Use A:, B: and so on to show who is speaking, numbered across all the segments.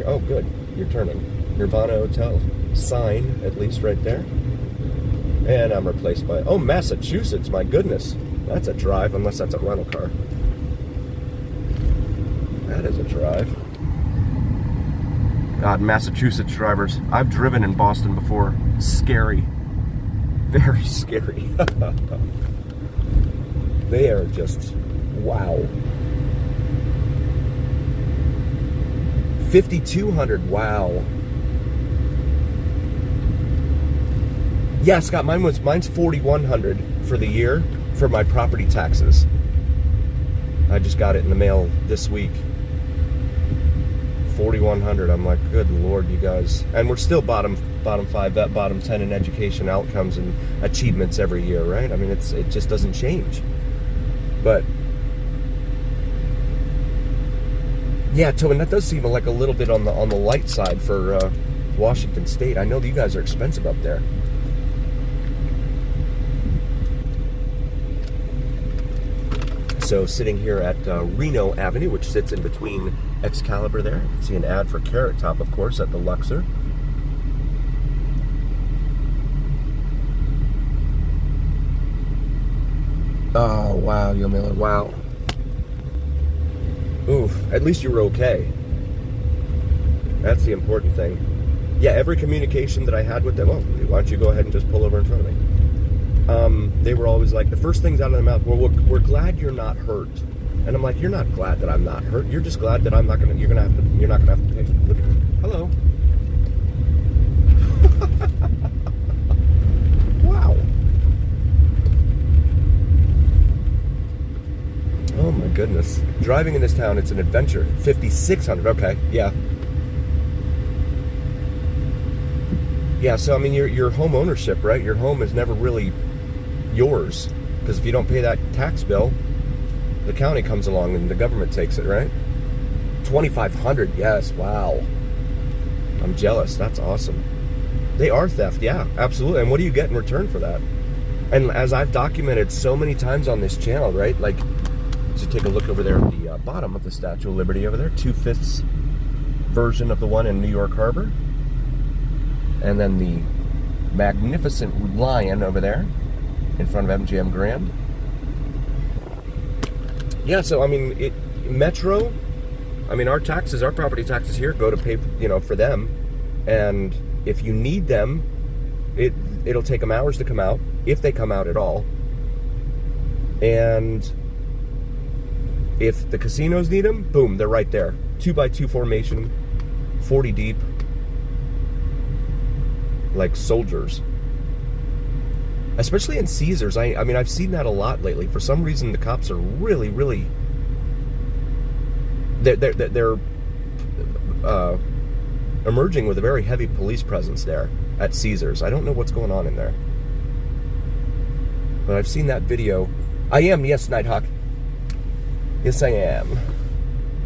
A: Oh, good. You're turning. Nirvana Hotel. Sign, at least right there. And I'm replaced by... Oh, Massachusetts. My goodness. That's a drive, unless that's a rental car. That is a drive. God, Massachusetts drivers. I've driven in Boston before. Scary. Very scary. They are just... Wow. 5,200. Wow. Yeah, Scott, mine's 4,100 for the year for my property taxes. I just got it in the mail this week. 4,100. I'm like, good Lord, you guys. And we're still bottom 5, that bottom 10 in education outcomes and achievements every year, right? I mean, it just doesn't change. But yeah, and that does seem like a little bit on the light side for Washington State. I know that you guys are expensive up there. So sitting here at Reno Avenue, which sits in between Excalibur there. You can see an ad for Carrot Top, of course, at the Luxor. Oh, wow, Yomila, wow. Oof, at least you were okay. That's the important thing. Yeah, every communication that I had with them, oh, why don't you go ahead and just pull over in front of me? They were always like, the first things out of their mouth, well, we're glad you're not hurt. And I'm like, you're not glad that I'm not hurt. You're just glad that you're not gonna have to pay. Look, hello. Wow. Oh my goodness. Driving in this town, it's an adventure. 5,600, okay, yeah. Yeah, so I mean, your home ownership, right? Your home is never really yours, because if you don't pay that tax bill, the county comes along and the government takes it, right? 2,500, yes, wow. I'm jealous. That's awesome. They are theft, yeah, absolutely. And what do you get in return for that? And as I've documented so many times on this channel, right? Like, so take a look over there at the bottom of the Statue of Liberty over there, 2/5 version of the one in New York Harbor. And then the magnificent lion over there in front of MGM Grand. Yeah, so I mean, Metro, I mean, our property taxes here go to pay, for them. And if you need them, it'll take them hours to come out, if they come out at all. And if the casinos need them, boom, they're right there. 2x2 formation, 40 deep. Like soldiers, especially in Caesars. I mean, I've seen that a lot lately. For some reason, the cops are really they're emerging with a very heavy police presence there at Caesars. I don't know what's going on in there, but I've seen that video. I am, yes, Nighthawk. Yes, I am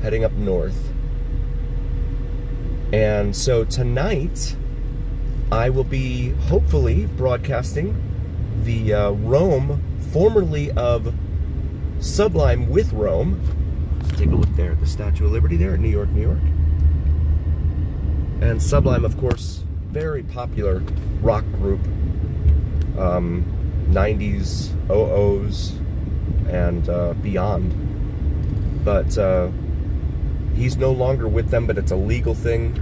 A: heading up north, and so tonight I will be hopefully broadcasting the Rome, formerly of Sublime with Rome. Let's take a look there at the Statue of Liberty there in New York, New York. And Sublime, of course, very popular rock group. 90s, 00s, and beyond. But he's no longer with them, but it's a legal thing.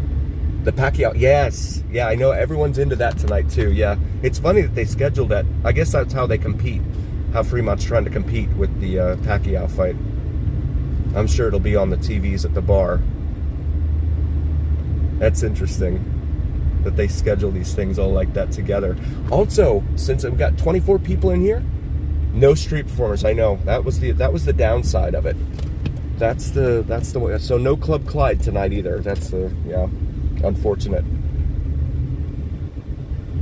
A: The Pacquiao, yes. Yeah, I know everyone's into that tonight too, yeah. It's funny that they scheduled that. I guess that's how they compete. How Fremont's trying to compete with the Pacquiao fight. I'm sure it'll be on the TVs at the bar. That's interesting that they schedule these things all like that together. Also, since I've got 24 people in here, no street performers. I know that was the downside of it. That's the way. So no Club Clyde tonight either. That's the, yeah, unfortunate.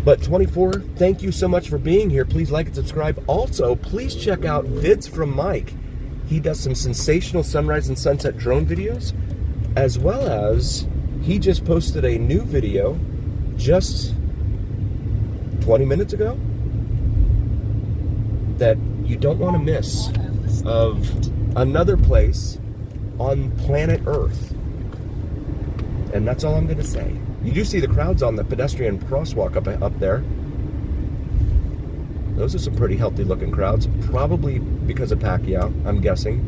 A: But 24, thank you so much for being here. Please like and subscribe. Also, please check out Vids from Mike. He does some sensational sunrise and sunset drone videos, as well as he just posted a new video just 20 minutes ago that you don't want to miss, of another place on planet Earth. And that's all I'm going to say. You do see the crowds on the pedestrian crosswalk up there. Those are some pretty healthy looking crowds. Probably because of Pacquiao, I'm guessing.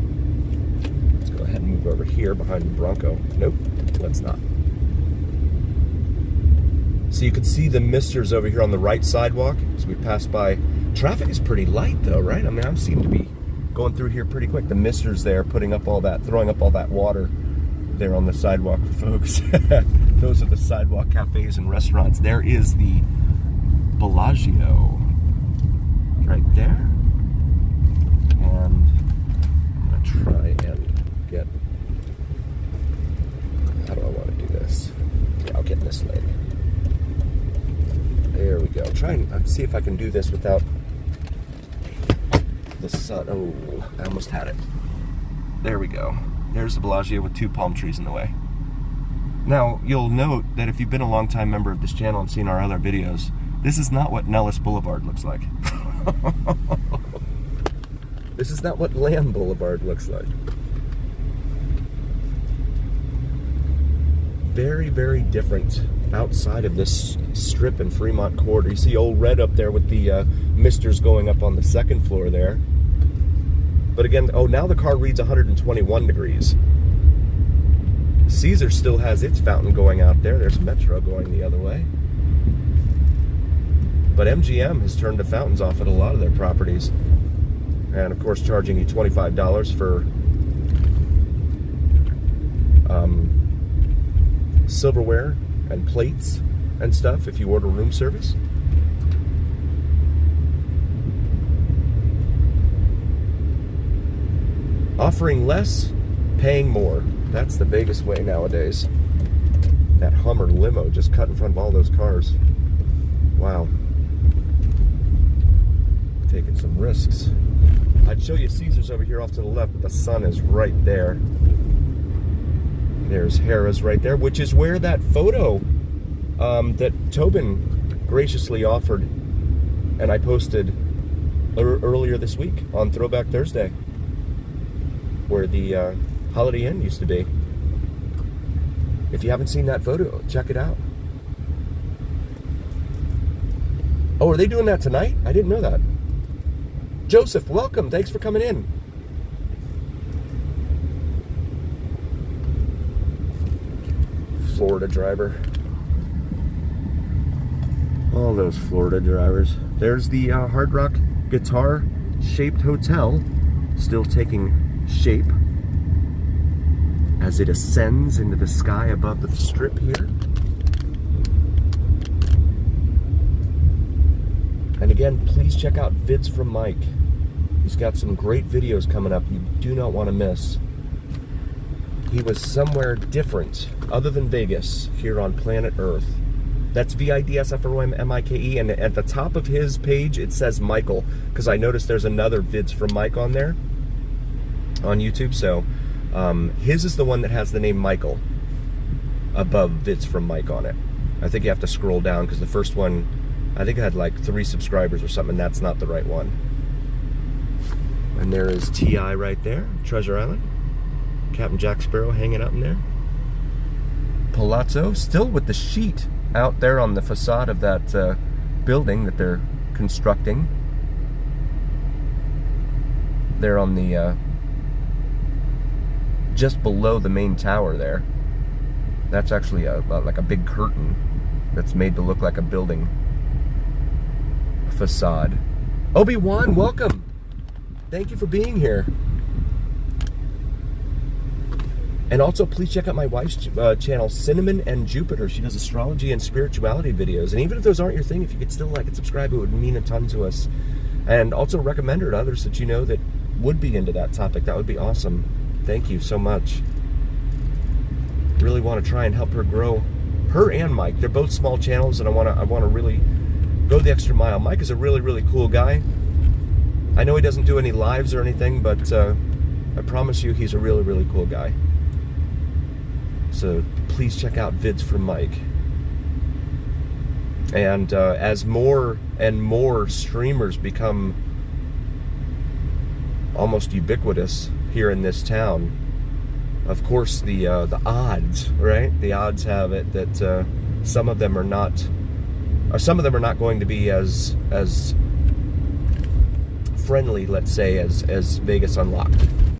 A: Let's go ahead and move over here behind the Bronco. Nope, let's not. So you can see the misters over here on the right sidewalk as we pass by. Traffic is pretty light though, right? I mean, I seem to be going through here pretty quick. The misters there putting up all that, throwing up all that water there on the sidewalk for folks. Those are the sidewalk cafes and restaurants. There is the Bellagio right there. And I'm gonna try and get, how do I want to do this? Yeah, I'll get in this lane. There we go. Try and see if I can do this without the sun. Oh, I almost had it. There we go. There's the Bellagio with 2 palm trees in the way. Now, you'll note that if you've been a long-time member of this channel and seen our other videos, this is not what Nellis Boulevard looks like. This is not what Lamb Boulevard looks like. Very, very different outside of this strip in Fremont Quarter. You see Old Red up there with the misters going up on the 2nd floor there. But again, oh, now the car reads 121 degrees. Caesar still has its fountain going out there. There's Metro going the other way. But MGM has turned the fountains off at a lot of their properties. And of course, charging you $25 for silverware and plates and stuff if you order room service. Offering less, paying more. That's the biggest way nowadays. That Hummer limo just cut in front of all those cars. Wow. Taking some risks. I'd show you Caesars over here off to the left, but the sun is right there. There's Harrah's right there, which is where that photo that Tobin graciously offered and I posted earlier this week on Throwback Thursday, where the Holiday Inn used to be. If you haven't seen that photo, check it out. Oh, are they doing that tonight? I didn't know that. Joseph, welcome. Thanks for coming in. Florida driver. All those Florida drivers. There's the Hard Rock guitar-shaped hotel, still taking shape as it ascends into the sky above the strip here. And again, please check out Vids from Mike. He's got some great videos coming up you do not want to miss. He was somewhere different, other than Vegas, here on planet Earth. That's VIDSFROMMIKE, and at the top of his page, it says Michael, because I noticed there's another Vids from Mike on there, on YouTube, so his is the one that has the name Michael above Vids from Mike on it. I think you have to scroll down, because the first one, I think it had like 3 subscribers or something, and that's not the right one. And there is T.I. right there, Treasure Island. Captain Jack Sparrow hanging out in there. Palazzo, still with the sheet out there on the facade of that building that they're constructing. They're on the, just below the main tower there. That's actually like a big curtain that's made to look like a building facade. Obi-Wan, welcome. Thank you for being here. And also, please check out my wife's channel, Cinnamon and Jupiter. She does astrology and spirituality videos. And even if those aren't your thing, if you could still like and subscribe, it would mean a ton to us. And also recommend her to others that you know that would be into that topic. That would be awesome. Thank you so much. Really want to try and help her grow. Her and Mike. They're both small channels, and I want to really go the extra mile. Mike is a really, really cool guy. I know he doesn't do any lives or anything, but I promise you he's a really, really cool guy. So please check out Vids from Mike. And as more and more streamers become almost ubiquitous here in this town, of course, the odds, right? The odds have it that some of them are not going to be as friendly, let's say, as Vegas Unlocked.